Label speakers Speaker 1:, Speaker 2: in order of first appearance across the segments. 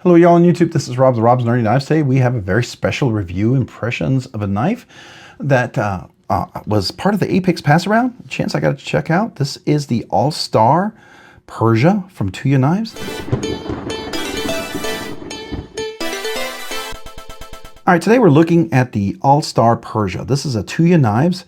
Speaker 1: Hello y'all on YouTube, this is Rob, the Rob's Nerdy Knives. Today we have a very special review impressions of a knife that was part of the Apex pass around. A chance I got to check out. This is the Allstar Persia from Tuya Knives. All right, today we're looking at the Allstar Persia. This is a Tuya Knives.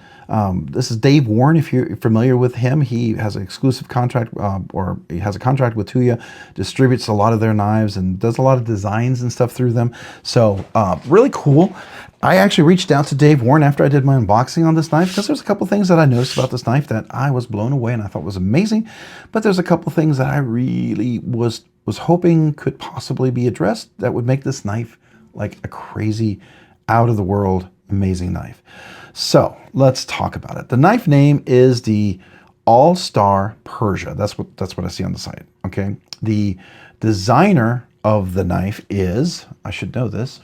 Speaker 1: This is Dave Warren. If you're familiar with him, he has an exclusive contract, or he has a contract with Tuya, distributes a lot of their knives and does a lot of designs and stuff through them. So really cool. I actually reached out to Dave Warren after I did my unboxing on this knife because there's a couple things that I noticed about this knife that I was blown away and I thought was amazing. But there's a couple things that I really was hoping could possibly be addressed that would make this knife like a crazy, out of the world, amazing knife. So let's talk about it. The knife name is the Allstar Persia. That's what I see on the site. Okay. The designer of the knife is, I should know this.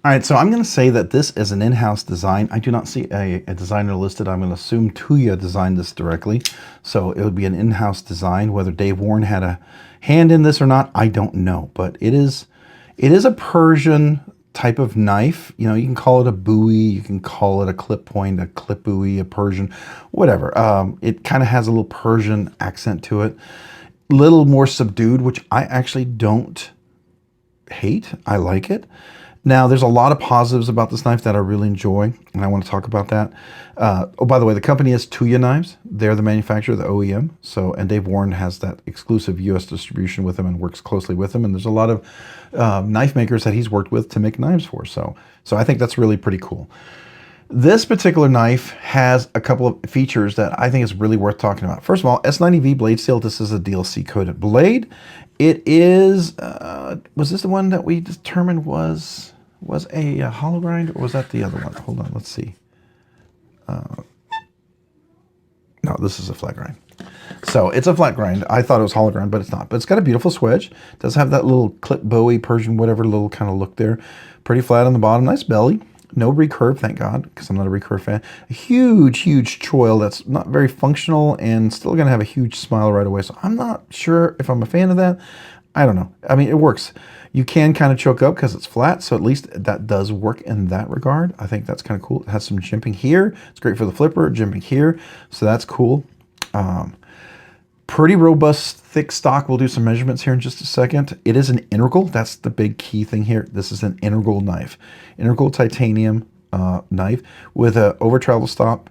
Speaker 1: All right, so I'm going to say that this is an in-house design. I do not see a designer listed. I'm going to assume Tuya designed this directly. So it would be an in-house design. Whether Dave Warren had a hand in this or not, I don't know. But it is a Persian type of knife. You know, you can call it a bowie, you can call it a clip point, a clip bowie, a Persian, whatever. It kind of has a little Persian accent to it. A little more subdued, which I actually don't hate. I like it. Now, there's a lot of positives about this knife that I really enjoy, and I want to talk about that. Oh, by the way, the company is Tuya Knives. They're the manufacturer, the OEM. So, and Dave Warren has that exclusive U.S. distribution with them and works closely with them. And there's a lot of knife makers that he's worked with to make knives for. So I think that's really pretty cool. This particular knife has a couple of features that I think is really worth talking about. First of all, S90V blade steel. This is a DLC coated blade. It is, was this the one that we determined was a hollow grind, or was that the other one? Hold on, let's see. No, this is a flat grind. So it's a flat grind. I thought it was hollow grind, but it's not. But it's got a beautiful swedge. It does have that little clip bowie, Persian, whatever little kind of look there. Pretty flat on the bottom, nice belly. No recurve, thank God, because I'm not a recurve fan. A huge, huge choil that's not very functional and still going to have a huge smile right away. So I'm not sure if I'm a fan of that. I don't know. I mean, it works. You can kind of choke up because it's flat, so at least that does work in that regard. I think that's kind of cool. It has some jimping here. It's great for the flipper, jimping here, so that's cool. Pretty robust, thick stock. We'll do some measurements here in just a second. It is an integral. That's the big key thing here. This is an integral knife. Integral titanium knife with a over travel stop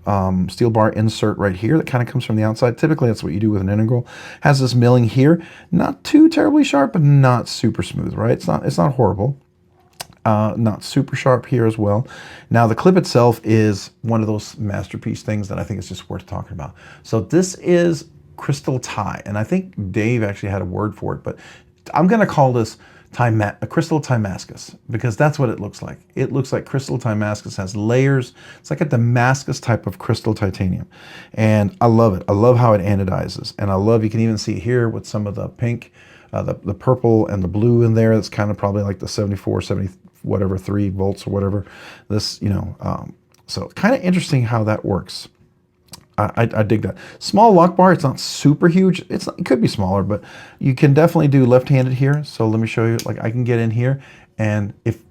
Speaker 1: steel bar insert right here that kind of comes from the outside. Typically that's what you do with an integral. Has this milling here, not too terribly sharp, but not super smooth, right? It's not horrible. Not super sharp here as well. Now the clip itself is one of those masterpiece things that I think is just worth talking about. So this is crystal tie, and I think Dave actually had a word for it, but I'm going to call this a crystal Timascus, because that's what it looks like. It looks like crystal Timascus has layers. It's like a Damascus type of crystal titanium. And I love it. I love how it anodizes. And I love, you can even see here with some of the pink, the purple and the blue in there. That's kind of probably like the 74, 70, whatever, 3 volts or whatever. This, you know, so kind of interesting how that works. I dig that. Small lock bar, it's not super huge. It could be smaller, but you can definitely do left-handed here. So let me show you, like I can get in here, and if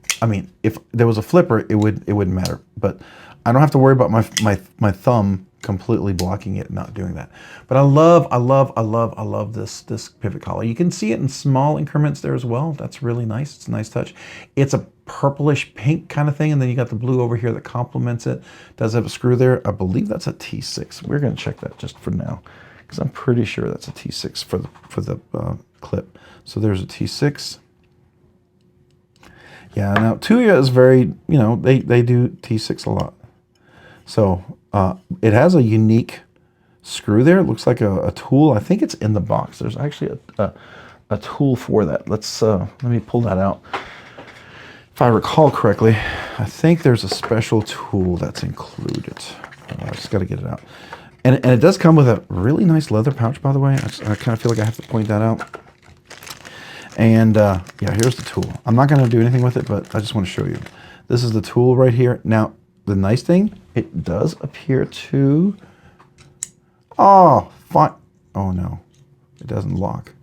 Speaker 1: there was a flipper, it wouldn't matter. But I don't have to worry about my thumb completely blocking it and not doing that. But I love this pivot collar. You can see it in small increments there as well. That's really nice. It's a nice touch. It's a purplish pink kind of thing, and then you got the blue over here that complements it. Does have a screw there. I believe that's a T6. We're going to check that just for now, because I'm pretty sure that's a T6 for the clip. So there's a T6. Yeah, now Tuya is very, you know, they do T6 a lot. So it has a unique screw there. It looks like a tool. I think it's in the box. There's actually a tool for that. Let me pull that out. If I recall correctly, I think there's a special tool that's included. I just got to get it out. And it does come with a really nice leather pouch, by the way. I kind of feel like I have to point that out. And yeah, here's the tool. I'm not going to do anything with it, but I just want to show you. This is the tool right here. Now, the nice thing, it does appear to... Oh, fine. Oh, no. It doesn't lock.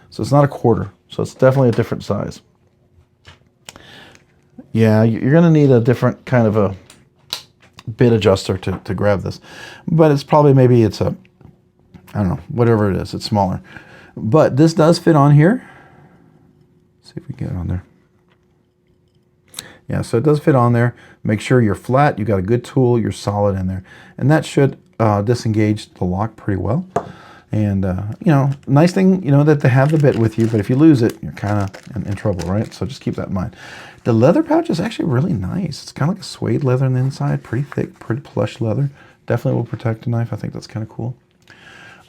Speaker 1: So it's not a quarter. So it's definitely a different size. Yeah, you're going to need a different kind of a bit adjuster to grab this. But it's probably, maybe it's a, I don't know, whatever it is, it's smaller. But this does fit on here. Let's see if we can get it on there. Yeah, so it does fit on there. Make sure you're flat, you got a good tool, you're solid in there. And that should disengage the lock pretty well. And, you know, nice thing, you know, that they have the bit with you, but if you lose it, you're kind of in trouble, right? So just keep that in mind. The leather pouch is actually really nice. It's kind of like a suede leather on the inside, pretty thick, pretty plush leather. Definitely will protect a knife. I think that's kind of cool.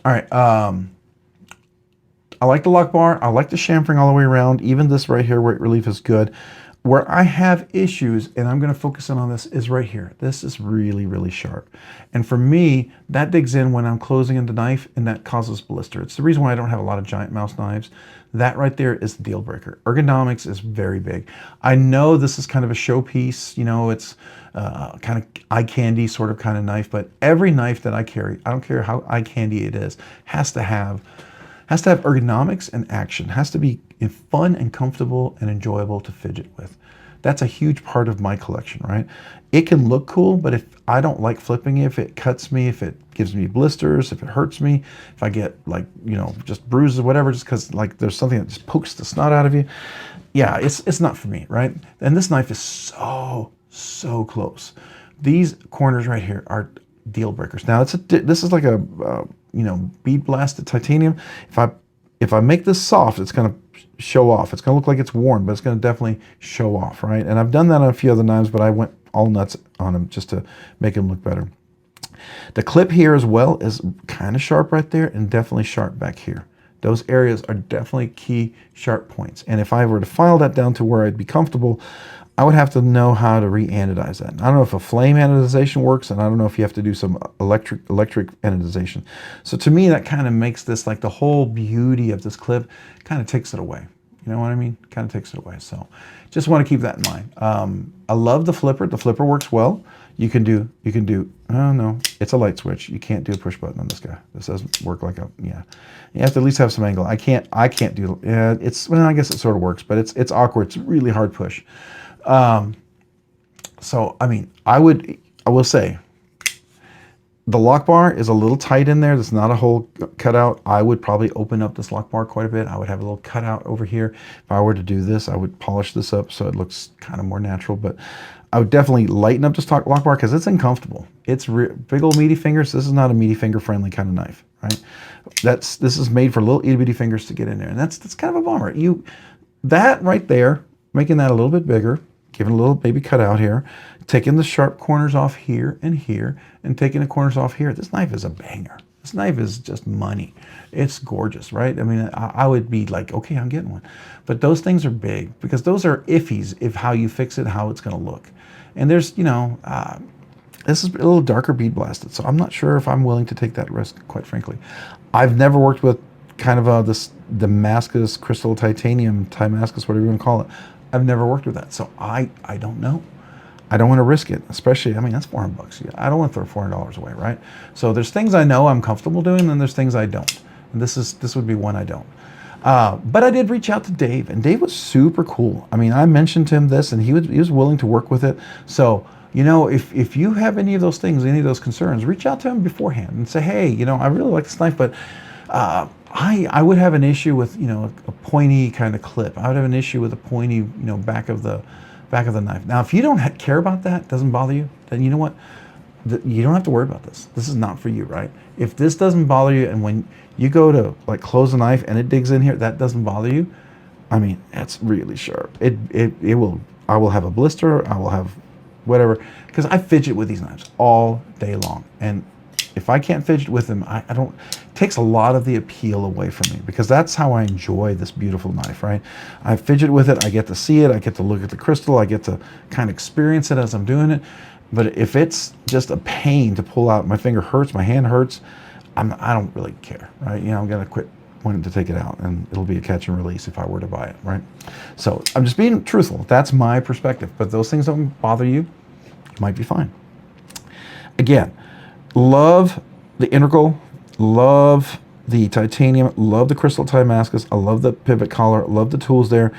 Speaker 1: All right. I like the lock bar. I like the chamfering all the way around. Even this right here, weight relief is good. Where I have issues, and I'm going to focus in on this, is right here. This is really, really sharp. And for me, that digs in when I'm closing in the knife, and that causes blister. It's the reason why I don't have a lot of giant mouse knives. That right there is the deal breaker. Ergonomics is very big. I know this is kind of a showpiece, you know, it's kind of eye candy sort of kind of knife, but every knife that I carry, I don't care how eye candy it is, has to have ergonomics and action. Has to be fun and comfortable and enjoyable to fidget with. That's a huge part of my collection, right? It can look cool, but if I don't like flipping it, if it cuts me, if it gives me blisters, if it hurts me, if I get like, you know, just bruises, whatever, just because like there's something that just pokes the snot out of you, yeah, it's not for me, right? And this knife is so close. These corners right here are deal breakers. Now this is like a you know, bead blasted titanium. If I make this soft, it's going to show off. It's going to look like it's worn, but it's going to definitely show off, right? And I've done that on a few other knives, but I went all nuts on them just to make them look better. The clip here as well is kind of sharp right there and definitely sharp back here. Those areas are definitely key sharp points. And if I were to file that down to where I'd be comfortable, I would have to know how to re-anodize that. I don't know if a flame anodization works, and I don't know if you have to do some electric anodization. So to me, that kind of makes this, like, the whole beauty of this clip kind of takes it away. You know what I mean? Kind of takes it away. So just want to keep that in mind. I love the flipper. The flipper works well. You can do, oh no, it's a light switch. You can't do a push button on this guy. This doesn't work like a, yeah. You have to at least have some angle. I can't do, yeah, well, I guess it sort of works, but it's awkward. It's a really hard push. So, I mean, I will say, the lock bar is a little tight in there. There's not a hole cut out. I would probably open up this lock bar quite a bit. I would have a little cutout over here. If I were to do this, I would polish this up so it looks kind of more natural. But I would definitely lighten up this lock bar because it's uncomfortable. It's big old meaty fingers. This is not a meaty finger friendly kind of knife, right? This is made for little itty bitty fingers to get in there, and that's kind of a bummer. That right there, making that a little bit bigger, giving a little baby cut out here, taking the sharp corners off here, and taking the corners off here. This knife is a banger. This knife is just money. It's gorgeous, right? I mean, I would be like, okay, I'm getting one. But those things are big because those are iffies if how you fix it, how it's going to look. And there's, you know, this is a little darker bead blasted, so I'm not sure if I'm willing to take that risk, quite frankly. I've never worked with kind of this Damascus crystal titanium, Timascus, whatever you want to call it. I've never worked with that, so I don't know. I don't want to risk it, especially, I mean, that's $400. I don't want to throw $400 away, right? So there's things I know I'm comfortable doing, and there's things I don't. And this would be one I don't. But I did reach out to Dave, and Dave was super cool. I mean, I mentioned to him this, and he was willing to work with it. So, you know, if you have any of those things, any of those concerns, reach out to him beforehand and say, hey, you know, I really like this knife, but I would have an issue with, you know, a pointy kind of clip. I would have an issue with a pointy, you know, back of the knife. Now, if you don't care about that, doesn't bother you, then you know what? You don't have to worry about this. This is not for you, right? If this doesn't bother you, and when you go to like close the knife and it digs in here, that doesn't bother you, I mean, that's really sharp. It will. I will have a blister. I will have whatever, because I fidget with these knives all day long, and if I can't fidget with them, I don't. It takes a lot of the appeal away from me, because that's how I enjoy this beautiful knife, right? I fidget with it. I get to see it. I get to look at the crystal. I get to kind of experience it as I'm doing it. But if it's just a pain to pull out, my finger hurts, my hand hurts, I don't really care, right? You know, I'm gonna quit wanting to take it out, and it'll be a catch and release if I were to buy it, right? So I'm just being truthful. That's my perspective. But those things don't bother you, you might be fine. Again, love the integral, love the titanium, love the crystal Timascus. I love the pivot collar, love the tools there.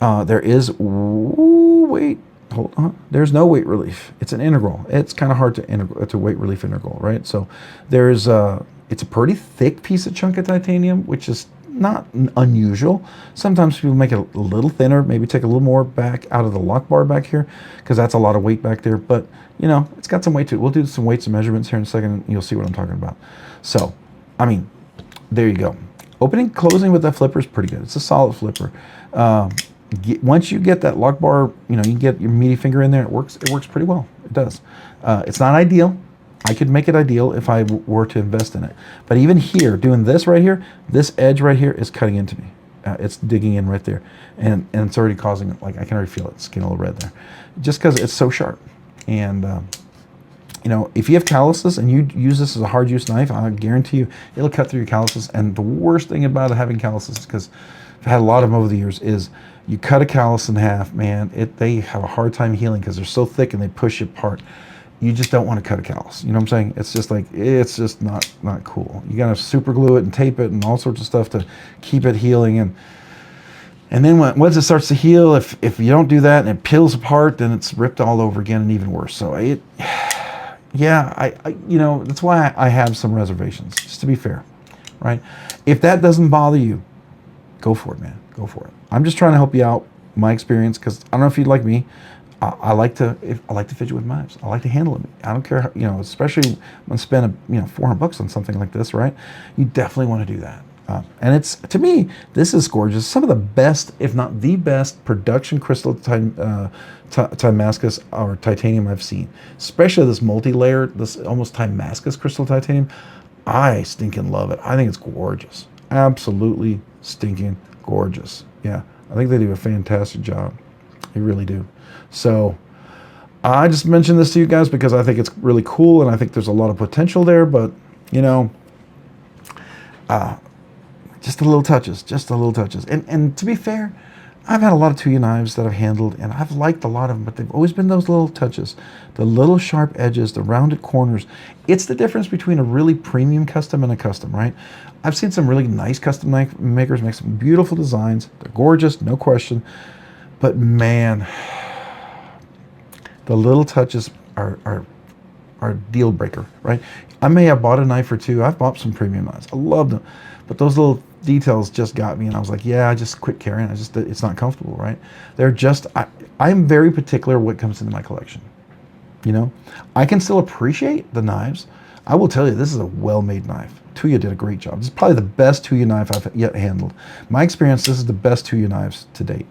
Speaker 1: There is, wait, hold on. There's no weight relief. It's an integral. It's kind of hard to weight relief integral, right? So there's it's a pretty thick piece of chunk of titanium, which is not unusual. Sometimes people make it a little thinner, maybe take a little more back out of the lock bar back here, because that's a lot of weight back there. But you know, it's got some weight to it. We'll do some weights and measurements here in a second, and you'll see what I'm talking about. So, I mean, there you go. Opening, closing with that flipper is pretty good. It's a solid flipper. Once you get that lock bar, you know, you can get your meaty finger in there. It works pretty well. It does. It's not ideal. I could make it ideal if I were to invest in it. But even here, doing this right here, this edge right here is cutting into me. It's digging in right there. And it's already causing, like, I can already feel it. It's getting a little red there. Just because it's so sharp. And, you know, if you have calluses and you use this as a hard use knife, I guarantee you it'll cut through your calluses. And the worst thing about having calluses, because I've had a lot of them over the years, is you cut a callus in half, man, they have a hard time healing because they're so thick and they push you apart. You just don't want to cut a callus. You know what I'm saying? It's just like, it's just not cool. You got to super glue it and tape it and all sorts of stuff to keep it healing. And then once it starts to heal, if you don't do that and it peels apart, then it's ripped all over again and even worse. So yeah, you know, that's why I have some reservations, just to be fair, right? If that doesn't bother you, go for it, man. Go for it. I'm just trying to help you out, my experience, because I don't know if you'd like me. I like to fidget with knives. I like to handle it. I don't care how, you know, especially when spend $400 on something like this, right? You definitely want to do that. And it's, to me, this is gorgeous. Some of the best, if not the best, production crystal Timascus or titanium I've seen. Especially this multi-layer, this almost Timascus crystal titanium. I stinking love it. I think it's gorgeous. Absolutely stinking gorgeous. Yeah, I think they do a fantastic job. They really do. So I just mentioned this to you guys because I think it's really cool and I think there's a lot of potential there, but you know, just a little touches. And to be fair, I've had a lot of Tuya knives that I've handled and I've liked a lot of them, but they've always been those little touches, the little sharp edges, the rounded corners. It's the difference between a really premium custom and a custom, right? I've seen some really nice custom knife makers make some beautiful designs. They're gorgeous, no question. But man, the little touches are deal breaker, right? I may have bought a knife or two. I've bought some premium knives. I love them. But those little details just got me and I was like, yeah, I just quit carrying. It's not comfortable, right? They're just, I'm very particular what comes into my collection. You know, I can still appreciate the knives. I will tell you, this is a well-made knife. Tuya did a great job. This is probably the best Tuya knife I've yet handled. My experience, this is the best Tuya knives to date.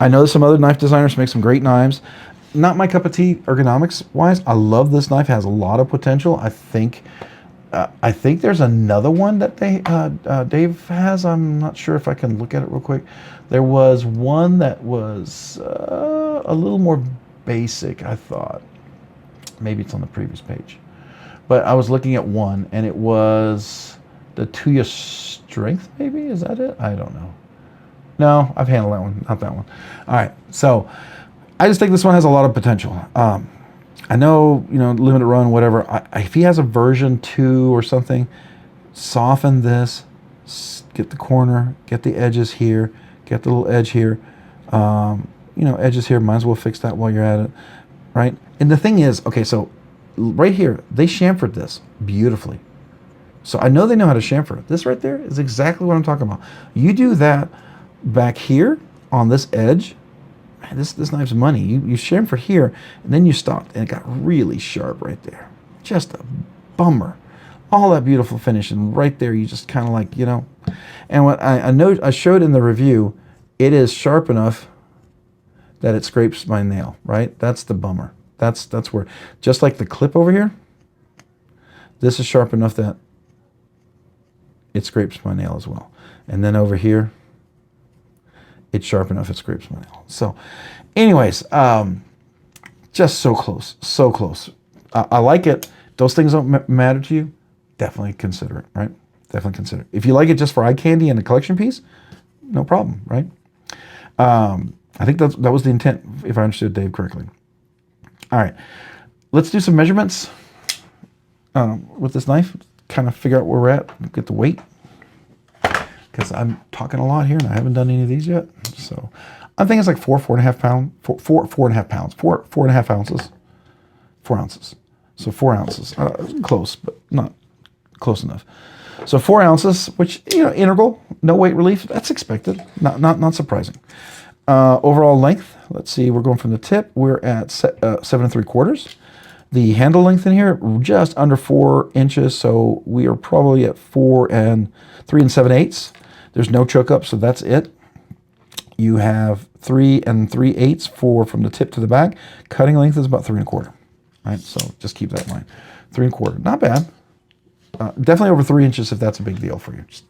Speaker 1: I know some other knife designers make some great knives. Not my cup of tea ergonomics-wise. I love this knife. It has a lot of potential. I think there's another one that Dave has. I'm not sure if I can look at it real quick. There was one that was a little more basic, I thought. Maybe it's on the previous page. But I was looking at one, and it was the Tuya Strength, maybe? Is that it? I don't know. No, I've handled that one, not that one. All right, so I just think this one has a lot of potential. I know, you know, limited run, whatever. If he has a version 2 or something, soften this, get the corner, get the edges here, get the little edge here. You know, edges here, might as well fix that while you're at it, right? And the thing is, okay, so right here, they chamfered this beautifully. So I know they know how to chamfer. This right there is exactly what I'm talking about. You do that back here on this edge, man, this knife's money. You chamfer here, and then you stopped, and it got really sharp right there. Just a bummer. All that beautiful finish, and right there, you just kind of like, you know. And what I showed in the review, it is sharp enough that it scrapes my nail, right? That's the bummer. That's where, just like the clip over here, this is sharp enough that it scrapes my nail as well. And then over here, it's sharp enough it scrapes my nail. So anyways, just so close, so close. I like it. Those things don't matter to you, definitely consider it, right? Definitely consider it. If you like it just for eye candy and a collection piece, no problem, right? I think that was the intent, if I understood Dave correctly. All right, let's do some measurements with this knife, kind of figure out where we're at, get the weight, because I'm talking a lot here and I haven't done any of these yet. So I think it's like 4.5 pounds, 4.5 pounds, 4.5 ounces, 4 ounces. So 4 ounces, close, but not close enough. So 4 ounces, which, you know, integral, no weight relief, that's expected, not surprising. Overall length, let's see, we're going from the tip, we're at 7 3/4. The handle length in here, just under 4 inches, so we are probably at 3 7/8. There's no choke up, so that's it. You have 3 3/8 from the tip to the back. Cutting length is about 3 1/4. Right, so just keep that in mind. 3 1/4, not bad. Definitely over 3 inches if that's a big deal for you. Just,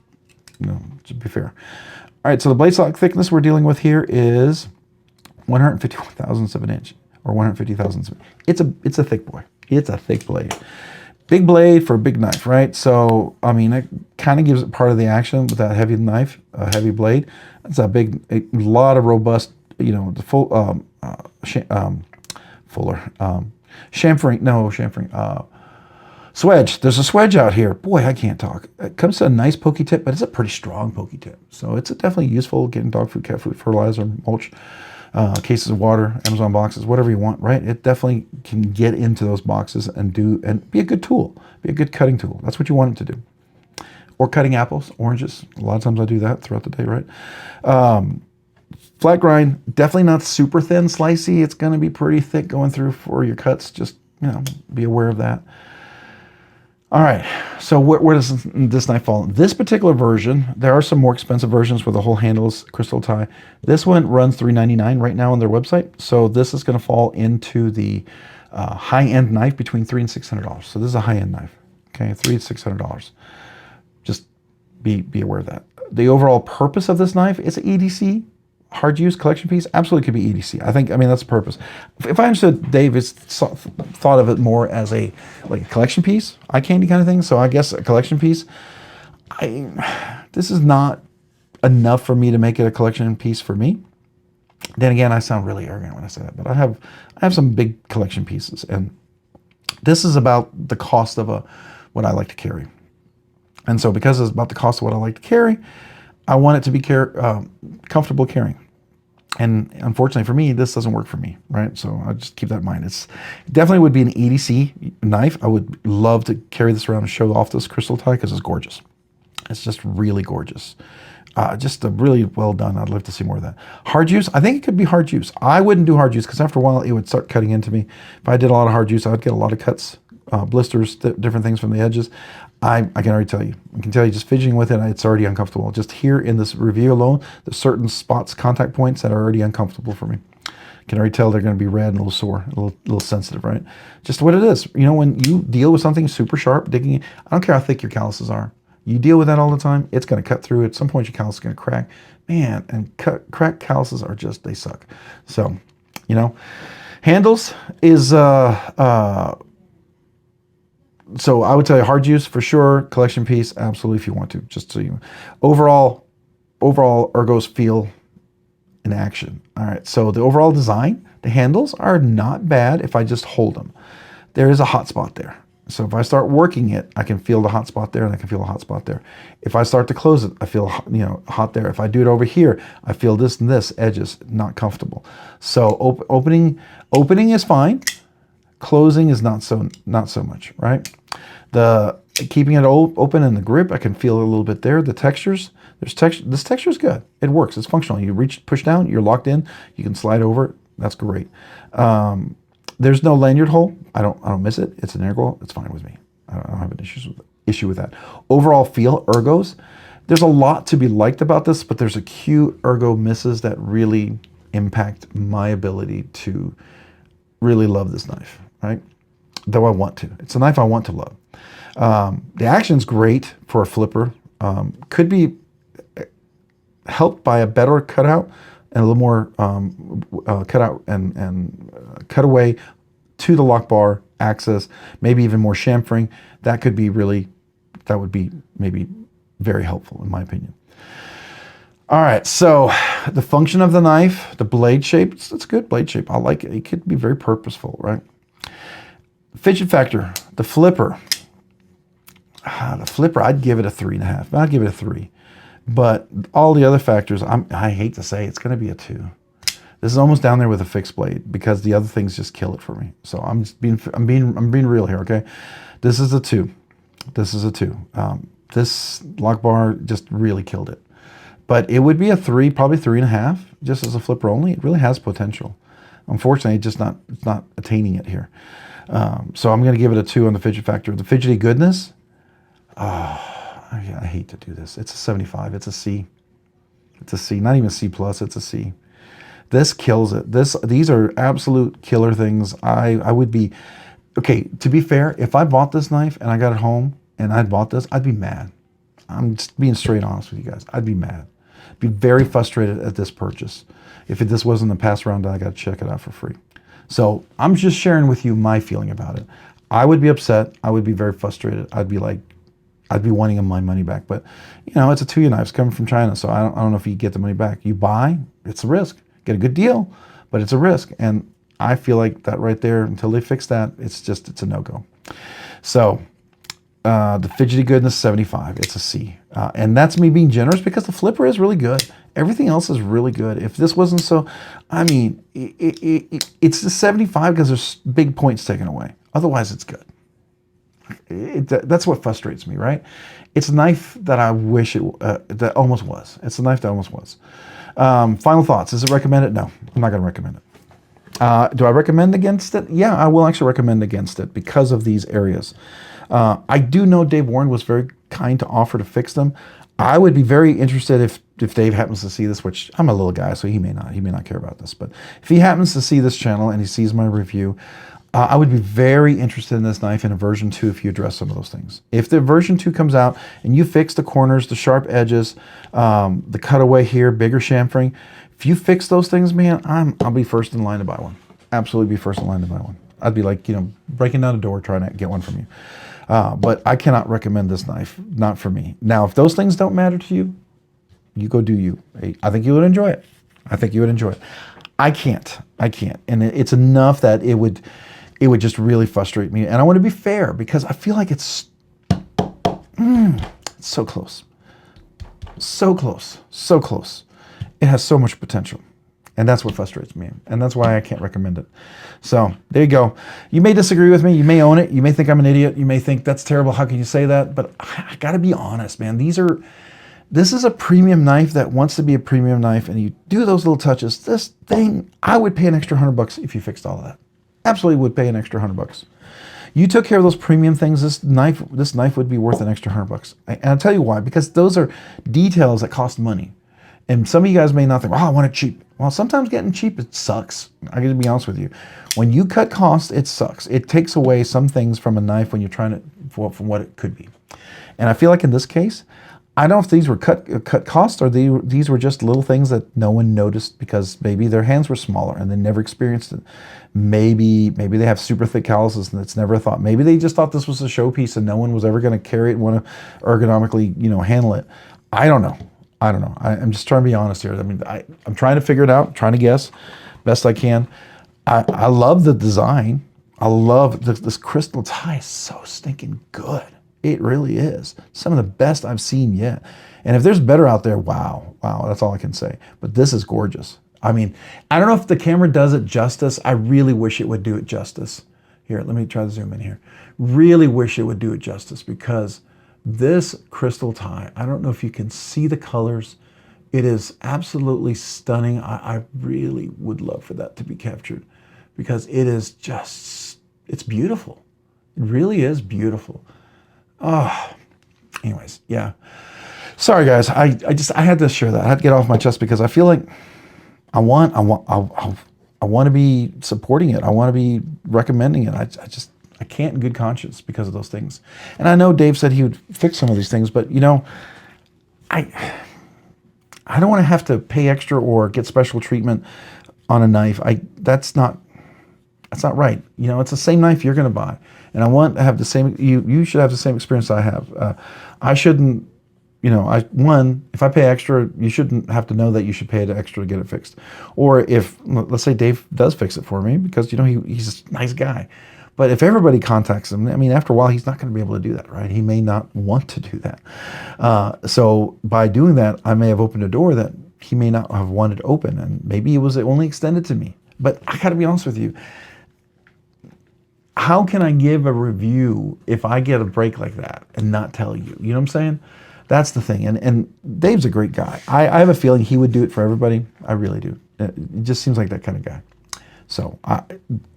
Speaker 1: you know, to be fair. All right, so the blade stock thickness we're dealing with here is 150 thousandths of an inch, or 150 thousandths. It's a thick boy. It's a thick blade. Big blade for a big knife, right? So, I mean, it kind of gives it part of the action with that heavy knife, a heavy blade. It's a lot of robust, you know, the full, chamfering, swedge. There's a swedge out here. Boy, I can't talk. It comes to a nice pokey tip, but it's a pretty strong pokey tip. So it's definitely useful getting dog food, cat food, fertilizer, mulch, cases of water, Amazon boxes, whatever you want, right? It definitely can get into those boxes and be a good tool, be a good cutting tool. That's what you want it to do. Or cutting apples, oranges. A lot of times I do that throughout the day, right? Flat grind, definitely not super thin slicey. It's going to be pretty thick going through for your cuts. Just, you know, be aware of that. All right, so where does this knife fall? This particular version, there are some more expensive versions where the whole handle is crystal tie. This one runs $399 right now on their website. So this is going to fall into the high-end knife between $300 and $600. So this is a high-end knife, okay, $300 to $600. Just be aware of that. The overall purpose of this knife, it's an EDC. Hard use collection piece, absolutely could be EDC. I mean, that's the purpose. If I understood Dave, it's thought of it more as a collection piece, eye candy kind of thing. So I guess a collection piece. This is not enough for me to make it a collection piece for me. Then again, I sound really arrogant when I say that, but I have some big collection pieces, and this is about the cost of what I like to carry. And so because it's about the cost of what I like to carry, I want it to be comfortable carrying. And unfortunately for me, this doesn't work for me, right? So I just keep that in mind. It definitely would be an EDC knife. I would love to carry this around and show off this crystal tie because it's gorgeous. It's just really gorgeous. Just a really well done. I'd love to see more of that. Hard use, I think it could be hard use. I wouldn't do hard use because after a while it would start cutting into me. If I did a lot of hard use, I would get a lot of cuts, blisters, different things from the edges. I can already tell you. I can tell you just fidgeting with it, it's already uncomfortable. Just here in this review alone, there's certain spots, contact points that are already uncomfortable for me. I can already tell they're going to be red and a little sore, a little sensitive, right? Just what it is. You know, when you deal with something super sharp, digging, I don't care how thick your calluses are. You deal with that all the time, it's going to cut through. At some point, your callus is going to crack. Man, and cracked calluses are just, they suck. So, you know, handles is, so I would tell you hard use for sure, collection piece, absolutely if you want to, just so you know. Overall ergos feel in action. All right, so the overall design, the handles are not bad if I just hold them. There is a hot spot there. So if I start working it, I can feel the hot spot there and I can feel a hot spot there. If I start to close it, I feel, you know, hot there. If I do it over here, I feel this and this edges not comfortable. So opening is fine. Closing is not so much, right? The keeping it open and the grip, I can feel a little bit there. The textures, this texture is good. It works. It's functional. You push down, you're locked in. You can slide over. That's great. There's no lanyard hole. I don't miss it. It's an integral. It's fine with me. I don't have an issue with that. Overall feel, ergos. There's a lot to be liked about this, but there's a few ergo misses that really impact my ability to really love this knife, right? Though I want to. It's a knife I want to love. The action's great for a flipper. Could be helped by a better cutout and a little more cutout and cutaway to the lock bar access, maybe even more chamfering. That would be maybe very helpful in my opinion. All right, so the function of the knife, the blade shape, it's a good blade shape. I like it. It could be very purposeful, right? Fidget factor, the flipper. I'd give it a 3.5. I'd give it a 3. But all the other factors, I hate to say it's going to be a 2. This is almost down there with a fixed blade because the other things just kill it for me. So I'm being real here, okay? This is a 2. This is a 2. This lock bar just really killed it. But it would be a 3, probably 3.5, just as a flipper only. It really has potential. Unfortunately, it's not attaining it here. So I'm going to give it a 2 on the fidget factor. The fidgety goodness, I hate to do this. It's a 75. It's a C. It's a C. Not even a C+. It's a C. This kills it. These are absolute killer things. I would be, okay, to be fair, if I bought this knife and I got it home and I'd bought this, I'd be mad. I'm just being straight honest with you guys. I'd be mad. Be very frustrated at this purchase. If this wasn't a pass around, I got to check it out for free. So I'm just sharing with you my feeling about it. I would be upset. I would be very frustrated. I'd be wanting my money back. But, you know, it's a Tuya knife coming from China, so I don't know if you get the money back. You buy, it's a risk. Get a good deal, but it's a risk. And I feel like that right there, until they fix that, it's a no-go. So the fidgety goodness, 75. It's a C. And that's me being generous because the flipper is really good. Everything else is really good. If this wasn't so, I mean, it's the 75 because there's big points taken away. Otherwise, it's good. That's what frustrates me, right? It's a knife that I wish that almost was. It's a knife that almost was. Final thoughts. Is it recommended? No, I'm not going to recommend it. Do I recommend against it? Yeah, I will actually recommend against it because of these areas. I do know Dave Warren was very kind to offer to fix them. I would be very interested if Dave happens to see this, which I'm a little guy, so he may not care about this. But if he happens to see this channel and he sees my review, I would be very interested in this knife in a version 2 if you address some of those things. If the version 2 comes out and you fix the corners, the sharp edges, the cutaway here, bigger chamfering, if you fix those things, man, I'll be first in line to buy one. Absolutely be first in line to buy one. I'd be like, you know, breaking down a door trying to get one from you. But I cannot recommend this knife, not for me. Now, if those things don't matter to you, you go do you. I think you would enjoy it. I think you would enjoy it. I can't. And it's enough that it would just really frustrate me. And I want to be fair because I feel like it's so close. So close. So close. It has so much potential. And that's what frustrates me. And that's why I can't recommend it. So there you go. You may disagree with me. You may own it. You may think I'm an idiot. You may think that's terrible. How can you say that? But I got to be honest, man. This is a premium knife that wants to be a premium knife. And you do those little touches. This thing, I would pay an extra $100 if you fixed all of that. Absolutely would pay an extra $100. You took care of those premium things, this knife would be worth an extra $100. And I'll tell you why, because those are details that cost money. And some of you guys may not think, oh, I want it cheap. Well, sometimes getting cheap, it sucks. I got to be honest with you. When you cut costs, it sucks. It takes away some things from a knife when you're trying to, from what it could be. And I feel like in this case, I don't know if these were cut costs or these were just little things that no one noticed because maybe their hands were smaller and they never experienced it. Maybe they have super thick calluses and it's never a thought. Maybe they just thought this was a showpiece and no one was ever going to carry it and want to ergonomically, you know, handle it. I don't know. I'm just trying to be honest here. I mean, I'm trying to figure it out, trying to guess best I can. I love the design. I love this crystal tie is so stinking good. It really is. Some of the best I've seen yet. And if there's better out there, wow, that's all I can say. But this is gorgeous. I mean, I don't know if the camera does it justice. I really wish it would do it justice. Here, let me try to zoom in here. Really wish it would do it justice because this crystal tie, I don't know if you can see the colors. It is absolutely stunning. I really would love for that to be captured because it is just, it's beautiful. It really is beautiful. Oh, anyways, yeah. Sorry guys, I had to share that. I had to get off my chest because I feel like I want to be supporting it. I want to be recommending it. I can't in good conscience because of those things. And I know Dave said he would fix some of these things, but you know, I don't want to have to pay extra or get special treatment on a knife. That's not right. You know, it's the same knife you're going to buy. And I want to have the same, you should have the same experience I have. I shouldn't, you know, if I pay extra, you shouldn't have to know that you should pay it extra to get it fixed. Or if, let's say Dave does fix it for me because, you know, he's a nice guy. But if everybody contacts him, I mean, after a while, he's not going to be able to do that, right? He may not want to do that. So by doing that, I may have opened a door that he may not have wanted open, and maybe it was only extended to me. But I gotta be honest with you, how can I give a review if I get a break like that and not tell you? You know what I'm saying? That's the thing. And Dave's a great guy. I have a feeling he would do it for everybody. I really do. It just seems like that kind of guy. So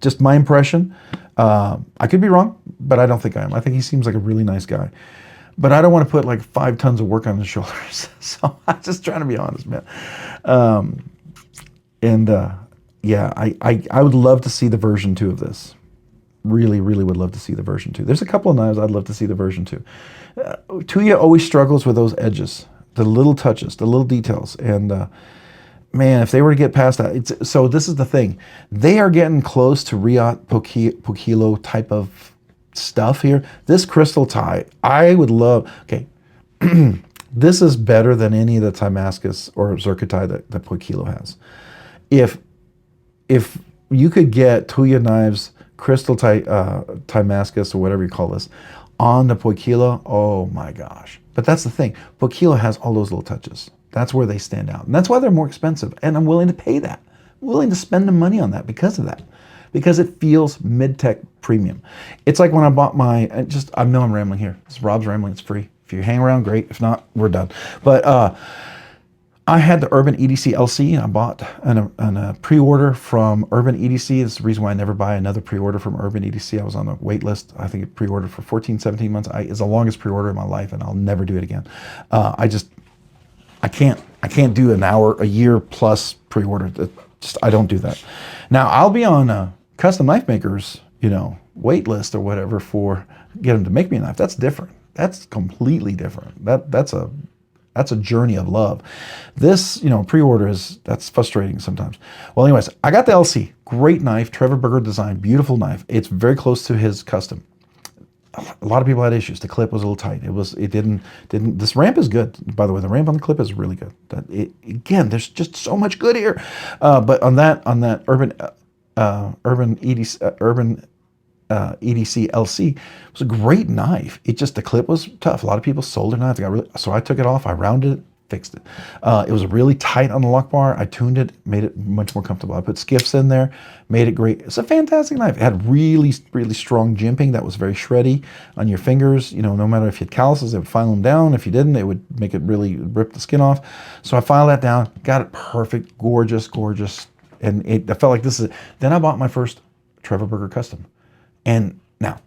Speaker 1: just my impression. I could be wrong, but I don't think I am. I think he seems like a really nice guy. But I don't want to put like 5 tons of work on his shoulders. So I'm just trying to be honest, man. Yeah, I would love to see the version 2 of this. Really, really would love to see the version 2. There's a couple of knives I'd love to see the version 2. Tuya always struggles with those edges, the little touches, the little details. And man, if they were to get past that, so this is the thing. They are getting close to Riot per kilo type of stuff here. This crystal tie, I would love, okay, this is better than any of the Timascus or Zircotie that per kilo has. If you could get Tuya Knives crystal Timascus or whatever you call this on the per kilo, oh my gosh. But that's the thing, per kilo has all those little touches. That's where they stand out. And that's why they're more expensive. And I'm willing to pay that. I'm willing to spend the money on that because of that. Because it feels mid-tech premium. It's like when I bought my, I know I'm rambling here. It's Rob's rambling, it's free. If you hang around, great. If not, we're done. But I had the Urban EDC LC. I bought a pre-order from Urban EDC. It's the reason why I never buy another pre-order from Urban EDC. I was on the wait list. I think it pre-ordered for 14, 17 months. It's the longest pre-order in my life, and I'll never do it again. I can't do an hour, a year plus pre-order. I don't do that. Now I'll be on custom knife makers, wait list or whatever get them to make me a knife. That's different. That's completely different. That's a journey of love. This, pre-order that's frustrating sometimes. Well, anyways, I got the LC, great knife, Trevor Berger design, beautiful knife. It's very close to his custom. A lot of people had issues. The clip was a little tight. It didn't. This ramp is good, by the way. The ramp on the clip is really good. Again, there's just so much good here. But on that Urban EDC LC, it was a great knife. The clip was tough. A lot of people sold their knife. So I took it off. I rounded it, fixed it. It was really tight on the lock bar. I tuned it, made it much more comfortable. I put skiffs in there, made it great. It's a fantastic knife. It had really, really strong jimping that was very shreddy on your fingers. No matter if you had calluses, it would file them down. If you didn't, it would make it really rip the skin off. So I filed that down, got it perfect, gorgeous, gorgeous. And I felt like this is it. Then I bought my first Trevor Berger custom. And now,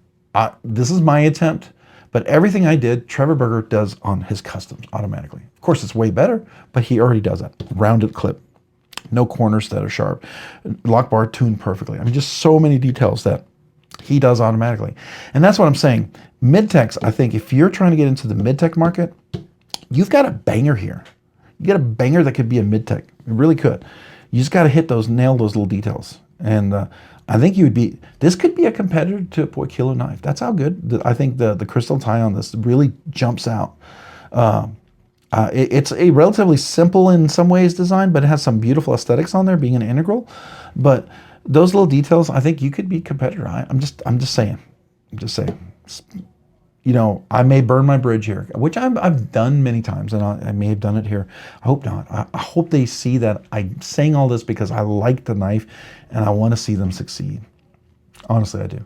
Speaker 1: this is my attempt. But everything I did, Trevor Berger does on his customs automatically. Of course, it's way better, but he already does that. Rounded clip, no corners that are sharp, lock bar tuned perfectly. I mean, just so many details that he does automatically. And that's what I'm saying. Mid-techs, I think if you're trying to get into the mid-tech market, you've got a banger here. You got a banger that could be a mid-tech. It really could. You just got to nail those little details. And I think this could be a competitor to a per kilo knife. That's how good. I think the crystal tie on this really jumps out. It's a relatively simple in some ways design, but it has some beautiful aesthetics on there, being an integral. But those little details, I think you could be a competitor. I'm just saying. I may burn my bridge here, which I've done many times, and I may have done it here. I hope not. I hope they see that I'm saying all this because I like the knife, and I want to see them succeed. Honestly, I do.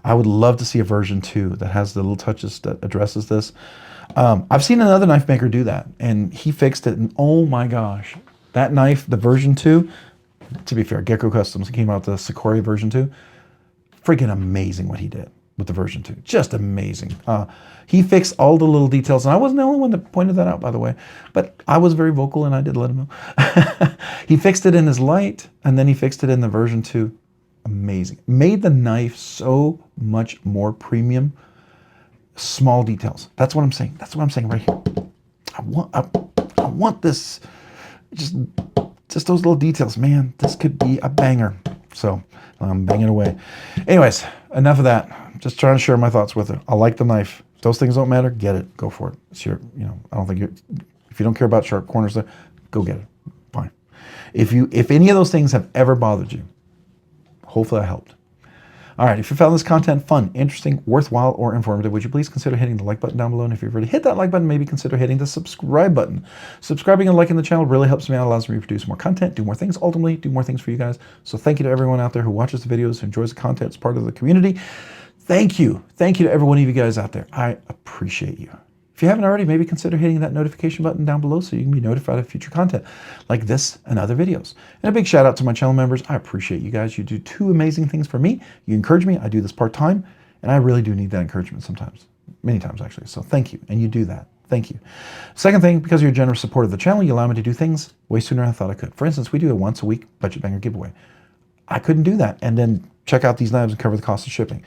Speaker 1: I would love to see a version 2 that has the little touches that addresses this. I've seen another knife maker do that, and he fixed it, and oh my gosh, that knife, the version 2, to be fair, Gecko Customs came out the Sequoia version 2, freaking amazing what he did with the version 2. Just amazing. He fixed all the little details, and I wasn't the only one that pointed that out, by the way, but I was very vocal, and I did let him know. He fixed it in his light, and then he fixed it in the version 2. Amazing. Made the knife so much more premium. Small details. That's what I'm saying. That's what I'm saying right here. I want this, just those little details. Man, this could be a banger. So I'm banging away. Anyways, enough of that. Just trying to share my thoughts with it. I like the knife. If those things don't matter, get it. Go for it. It's your, I don't think if you don't care about sharp corners there, go get it. Fine. If any of those things have ever bothered you, hopefully I helped. All right, if you found this content fun, interesting, worthwhile, or informative, would you please consider hitting the like button down below? And if you've already hit that like button, maybe consider hitting the subscribe button. Subscribing and liking the channel really helps me out, allows me to produce more content, do more things, ultimately do more things for you guys. So thank you to everyone out there who watches the videos, who enjoys the content, is part of the community. Thank you. Thank you to every one of you guys out there. I appreciate you. If you haven't already, maybe consider hitting that notification button down below so you can be notified of future content like this and other videos. And a big shout out to my channel members. I appreciate you guys. You do two amazing things for me. You encourage me. I do this part-time, and I really do need that encouragement sometimes. Many times, actually. So thank you. And you do that. Thank you. Second thing, because of your generous support of the channel, you allow me to do things way sooner than I thought I could. For instance, we do a once a week budget banger giveaway. I couldn't do that and then check out these knives and cover the cost of shipping.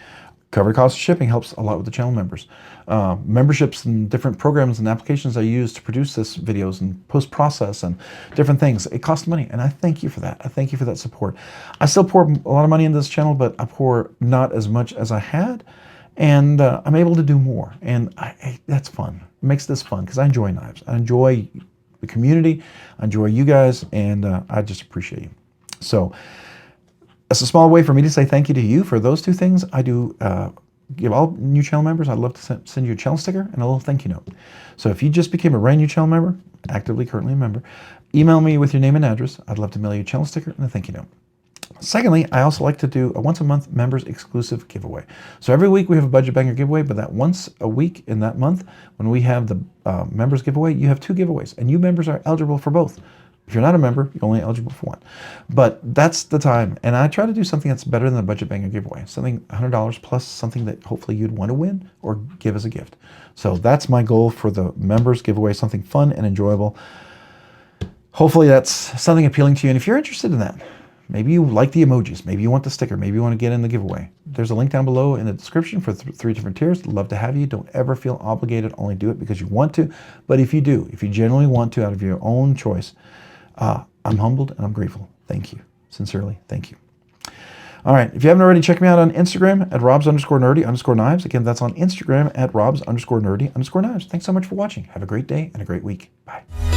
Speaker 1: Cover the cost of shipping helps a lot with the channel members. Memberships and different programs and applications I use to produce this videos and post-process and different things. It costs money, and I thank you for that. I thank you for that support. I still pour a lot of money into this channel, but I pour not as much as I had, and I'm able to do more, and that's fun. It makes this fun because I enjoy knives. I enjoy the community. I enjoy you guys, and I just appreciate you. So it's a small way for me to say thank you to you for those two things. I do give all new channel members, I'd love to send you a channel sticker and a little thank you note. So if you just became a brand new channel member, actively currently a member, email me with your name and address. I'd love to mail you a channel sticker and a thank you note. Secondly, I also like to do a once a month members exclusive giveaway. So every week we have a budget banger giveaway, but that once a week in that month, when we have the members giveaway, you have two giveaways, and you members are eligible for both. If you're not a member, you're only eligible for one. But that's the time. And I try to do something that's better than a budget banger giveaway. Something $100 plus something that hopefully you'd want to win or give as a gift. So that's my goal for the members giveaway, something fun and enjoyable. Hopefully that's something appealing to you. And if you're interested in that, maybe you like the emojis, maybe you want the sticker, maybe you want to get in the giveaway. There's a link down below in the description for three different tiers. Love to have you. Don't ever feel obligated. Only do it because you want to. But if you do, if you genuinely want to out of your own choice, I'm humbled and I'm grateful. Thank you. Sincerely, thank you. All right. If you haven't already, check me out on Instagram at robs_nerdy_knives. Again, that's on Instagram at robs_nerdy_knives. Thanks so much for watching. Have a great day and a great week. Bye.